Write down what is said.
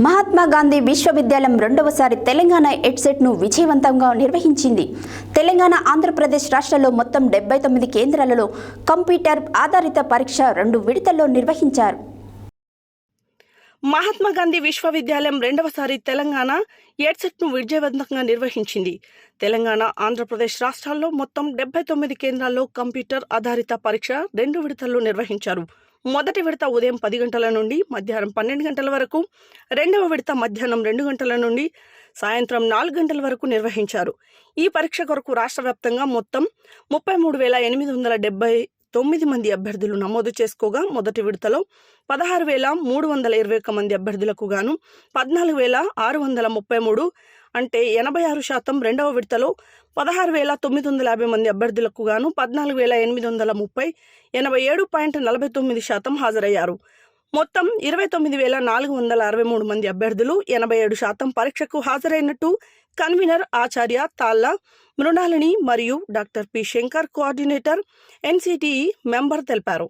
మహాత్మా గాంధీ విశ్వవిద్యాలయం రెండవసారి తెలంగాణ ఎడ్సెట్ను విజయవంతంగా నిర్వహించింది. తెలంగాణ, ఆంధ్రప్రదేశ్ రాష్ట్రాల్లో మొత్తం 79 కేంద్రాలలో కంప్యూటర్ ఆధారిత పరీక్ష 2 విడతల్లో నిర్వహించారు. మహాత్మా గాంధీ విశ్వవిద్యాలయం రెండవసారి తెలంగాణ ఎడ్సెట్ను విజయవంతంగా నిర్వహించింది. తెలంగాణ, ఆంధ్రప్రదేశ్ రాష్ట్రాల్లో మొత్తం 79 కేంద్రాల్లో కంప్యూటర్ ఆధారిత పరీక్ష 2 విడతల్లో నిర్వహించారు. మొదటి విడత ఉదయం 10 గంటల నుండి మధ్యాహ్నం 12 గంటల వరకు, రెండవ విడత మధ్యాహ్నం 2 గంటల నుండి సాయంత్రం 4 గంటల వరకు నిర్వహించారు. ఈ పరీక్ష కొరకు రాష్ట్ర వ్యాప్తంగా మొత్తం 33,879 మంది అభ్యర్థులు నమోదు చేసుకోగా, మొదటి విడతలో 16,321 మంది అభ్యర్థులకు గాను 14,633 అంటే 86%, రెండవ విడతలో 16,950 మంది అభ్యర్థులకు గాను 14,830 87.49% హాజరయ్యారు. మొత్తం 29,463 మంది అభ్యర్థులు 87% పరీక్షకు హాజరైనట్టు కన్వీనర్ ఆచార్య తాళ్ళ మృణాలిని మరియు doctor P. Shankar, coordinator NCTE member తెలిపారు.